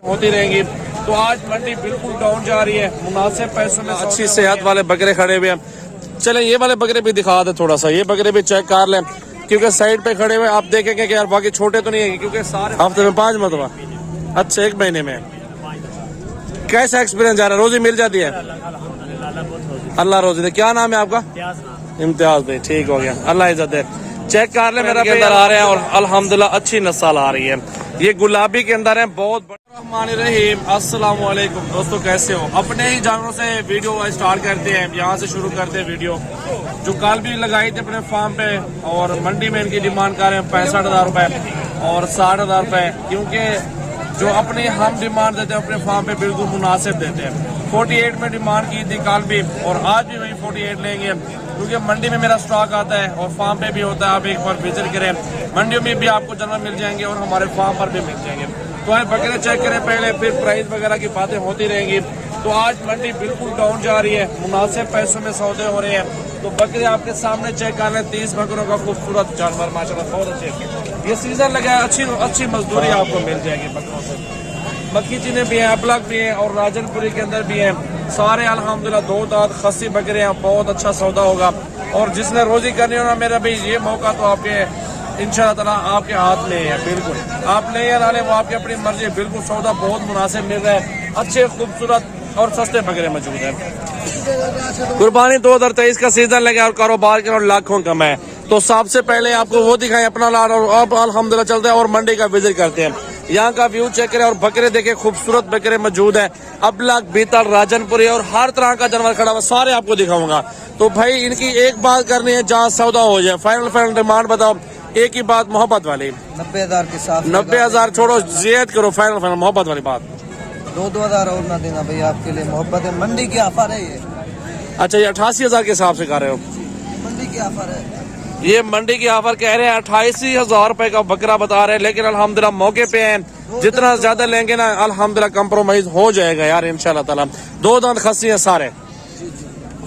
होती रहेंगी। तो आज मंडी बिल्कुल डाउन जा रही है, मुनासिब पैसों में अच्छी सेहत वाले बकरे खड़े हुए हैं। चलें ये वाले बकरे भी दिखा दे थोड़ा सा, ये बकरे भी चेक कर लें क्योंकि साइड पे खड़े हुए आप देखेंगे कि यार बाकी छोटे तो नहीं है क्योंकि सारे हफ्ते में 5 मरतबा। अच्छा, एक महीने में कैसा एक्सपीरियंस जा रहा है? रोजी मिल जाती है? अल्लाह रोजी दे। क्या नाम है आपका? इम्तियाज भाई, ठीक हो गया, अल्लाह इज्जत दे। चेक कर ले, मेरा के अंदर आ रहे हैं और अल्हम्दुलिल्लाह अच्छी नस्ल आ रही है। ये गुलाबी के अंदर है, बहुत रहीम। अस्सलाम वालेकुम दोस्तों, कैसे हो? अपने ही जानवरों से वीडियो स्टार्ट करते हैं, यहाँ से शुरू करते हैं वीडियो। जो कल भी लगाई थी अपने फार्म पे और मंडी में इनकी डिमांड कर रहे हैं 65,000 रुपए और 60,000 रुपए, क्योंकि जो अपनी हम डिमांड देते हैं अपने फार्म पे बिल्कुल मुनासिब देते हैं। 48 में डिमांड की थी कल भी और आज भी वही 48 लेंगे, क्योंकि मंडी में मेरा स्टॉक आता है और फार्म पे भी होता है। आप एक बार विजिट करें, मंडियों में भी आपको जानवर मिल जाएंगे और हमारे फार्म पर भी मिल जाएंगे। तो आप बकरे चेक करें पहले, फिर प्राइस वगैरह की बातें होती रहेंगी। तो आज मंडी बिल्कुल डाउन जा रही है, मुनासिब पैसों में सौदे हो रहे हैं। तो बकरे आपके सामने चेक कर लें, 30 बकरों का खूबसूरत जानवर माशाल्लाह बहुत अच्छे। ये सीजन लगा है, अच्छी मजदूरी आपको मिल जाएगी बकरों से। मक्की चीने भी हैं, अपलक भी हैं और राजनपुरी के अंदर भी हैं। सारे अल्हम्दुलिल्लाह 2 दांत खस्सी बकरे हैं, बहुत अच्छा सौदा होगा। और जिसने रोजी करनी हो ना मेरा भाई, ये मौका तो आपके इंशाअल्लाह ताला आपके हाथ में है। बिल्कुल आप ले या ना ले, वो आपकी अपनी मर्जी है। बिल्कुल सौदा बहुत मुनासिब मिल रहा है, अच्छे खूबसूरत और सस्ते बकरे मौजूद हैं। कुर्बानी 2023 का सीजन लगा और कारोबार के और लाखों कम है। तो सबसे पहले आपको वो दिखाएं अपना लाड, और अब अल्हम्दुलिल्लाह चलते हैं और मंडी का विजिट करते हैं। यहाँ का व्यू चेक करें और बकरे देखें, खूबसूरत बकरे मौजूद हैं। अबलग, बीतल, राजनपुरी और हर तरह का जानवर खड़ा हुआ, सारे आपको दिखाऊंगा। तो भाई इनकी एक बात करनी है, जहाँ सौदा हो जाए। फाइनल डिमांड बताओ, एक ही बात मोहब्बत वाली। 90,000 के साथ। 90,000 छोड़ो, जियत करो, फाइनल मोहब्बत वाली बात। 2,000 और ना देना भैया, आपके लिए मोहब्बत है। मंडी की ऑफर है ये। अच्छा, ये 88,000 के हिसाब से कर रहे हो? मंडी की ऑफर है ये, मंडी की ऑफर कह रहे हैं। 88,000 रुपए का बकरा बता रहे हैं, लेकिन अल्हम्दुलिल्लाह मौके पे हैं। जितना ज्यादा लेंगे ना अल्हम्दुलिल्लाह कंप्रोमाइज हो जाएगा यार इंशाल्लाह ताला। 2 दांत खस्सी है सारे।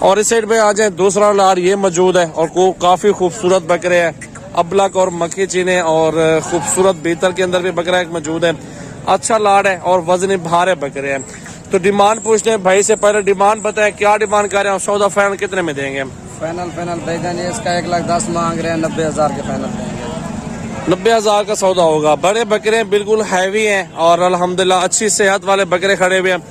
और इस साइड पे आ जाए, दूसरा लाड़ ये मौजूद है और काफी खूबसूरत बकरे हैं। अबलक और मक्खी चीने और खूबसूरत बीतल के अंदर भी बकरा एक मौजूद है। अच्छा लाड़ है और वजनी भारे बकरे हैं। तो डिमांड पूछते हैं भाई से, पहले डिमांड बताएं, क्या डिमांड कर रहे हैं और सौदा फाइनल कितने में देंगे? फाइनल बैगन है इसका 1,10,000 मांग रहे हैं, 90,000 के फाइनल देंगे। 90,000 का सौदा होगा। बड़े बकरे बिल्कुल हैवी हैं और अल्हम्दुलिल्लाह अच्छी सेहत वाले बकरे खड़े हुए हैं।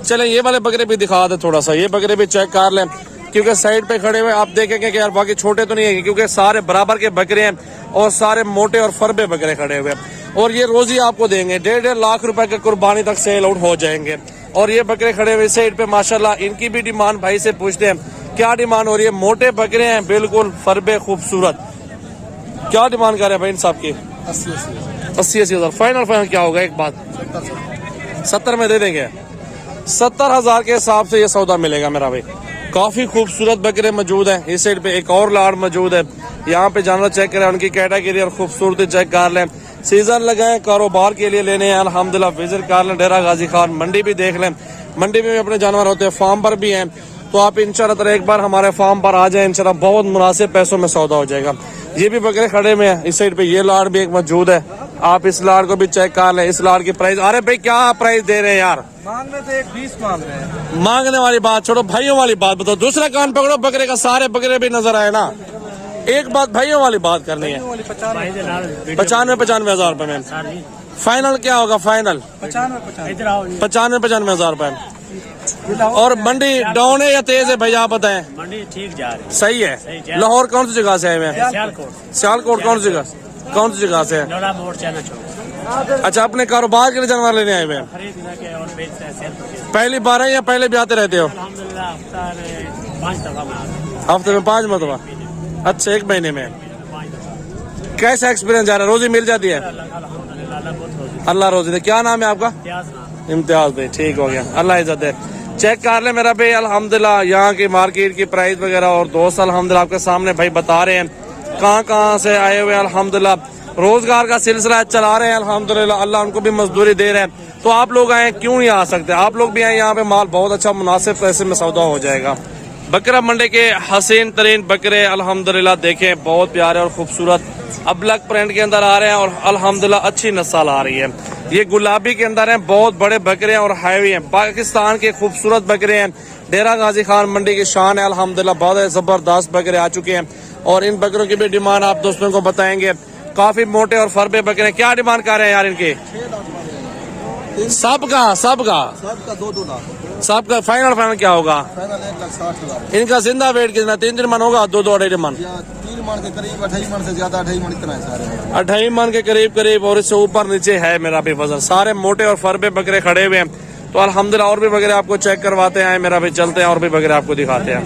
चलें ये वाले बकरे भी दिखा दे थोड़ा सा, ये बकरे भी चेक कर लें क्योंकि साइड पे खड़े हुए आप देखेंगे कि यार बाकी छोटे तो नहीं है क्योंकि सारे बराबर के बकरे हैं और सारे मोटे और फरबे बकरे खड़े हुए हैं। और ये रोजी आपको देंगे 1.5 लाख रुपए के कुर्बानी तक सेल आउट हो जाएंगे। और ये बकरे खड़े हुए साइड पे माशाल्लाह, इनकी भी डिमांड भाई से पूछते हैं क्या डिमांड हो रही है। मोटे बकरे हैं बिल्कुल फरबे खूबसूरत। क्या डिमांड कर रहे हैं भाई इन सब की? 80,000। फाइनल क्या होगा? एक बात 70 में दे देंगे। 70,000 के हिसाब से ये सौदा मिलेगा मेरा भाई। काफी खूबसूरत बकरे मौजूद हैं। इस साइड पे एक और लाड़ मौजूद है। यहाँ पे जानवर चेक करें, उनकी कैटेगरी और खूबसूरती चेक कर लें। सीजन लगाए, कारोबार के लिए लेने हैं अल्हम्दुलिल्लाह विजिट कर लें। डेरा गाजी खान मंडी भी देख लें, मंडी में भी अपने जानवर होते हैं, फार्म पर भी हैं। तो आप इंशाल्लाह एक बार हमारे फार्म पर आ जाए, इंशाल्लाह बहुत मुनासिब पैसों में सौदा हो जाएगा। ये भी बकरे खड़े में हैं। इस साइड पे ये लाड़ भी एक मौजूद है, आप इस लाड़ को भी चेक कर लें। इस लाड़ की प्राइस, अरे भाई क्या प्राइस दे रहे हैं यार? मांग रहे थे 20 मांग रहे हैं। मांगने वाली बात छोड़ो, भाइयों वाली बात बताओ। दूसरा कान पकड़ो, बकरे का सारे बकरे भी नजर आए ना। एक बात भाइयों वाली बात करनी है। 95,000 रुपए में फाइनल क्या होगा? फाइनल 95,000 रुपए। और मंडी डाउन है या तेज है भाई, आप बताएं? मंडी ठीक जा रही है। सही है। लाहौर कौन सी जगह से आए हुए हैं? सियालकोट। कौन सी जगह से? अच्छा, अपने कारोबार के लिए जानवर लेने आए हुए हैं? पहली बार है या पहले भी आते रहते हो? हफ्ते में 5 मरतबा। अच्छा, एक महीने में कैसा एक्सपीरियंस जा रहा है? रोजी मिल जाती है? अल्लाह रोजी दे। क्या नाम है आपका? इम्तियाज भाई, ठीक हो गया, अल्लाह इज्जत दे। चेक कर ले मेरा भाई, अल्हम्दुलिल्लाह यहाँ की मार्केट की प्राइस वगैरह और दोस्त अल्हम्दुलिल्लाह आपके सामने भाई बता रहे हैं कहाँ से आए हुए। अल्हम्दुलिल्लाह रोजगार का सिलसिला चला रहे हैं अल्हम्दुलिल्लाह, अल्लाह उनको भी मजदूरी दे रहे हैं। तो आप लोग आए, क्यों नहीं आ सकते? आप लोग भी आए, यहाँ पे माल बहुत अच्छा मुनासिब पैसे में सौदा हो जाएगा। बकरा मंडी के हसीन तरीन बकरे अल्हम्दुलिल्लाह देखें, बहुत प्यारे और खूबसूरत अबलग प्रिंट के अंदर आ रहे हैं और अल्हम्दुलिल्लाह अच्छी नस्ल आ रही है। ये गुलाबी के अंदर हैं, बहुत बड़े बकरे हैं और हैवी हैं। पाकिस्तान के खूबसूरत बकरे हैं। डेरा गाजी खान मंडी की शान है अल्हम्दुलिल्लाह, बहुत जबरदस्त बकरे आ चुके हैं और इन बकरों की भी डिमांड आप दोस्तों को बताएंगे। काफी मोटे और फरबे बकरे, क्या डिमांड कर रहे हैं यार इनके? सबका 2 लाख। सबका फाइनल क्या होगा? फाइनल 1,60,000। इनका जिंदा वेट कितना? 3 मन होगा? 2-2.5 मन? 3 मन के करीब, 2.5 मन से ज्यादा, 2.5 मन इतना है सारे। 2.5 मन के करीब और इससे ऊपर नीचे है मेरा भी वजन। सारे मोटे और फरबे बकरे खड़े हुए हैं। तो अल्हम्दुलिल्लाह और भी बकरे आपको चेक करवाते हैं मेरा भी, चलते हैं और भी बकरे आपको दिखाते हैं।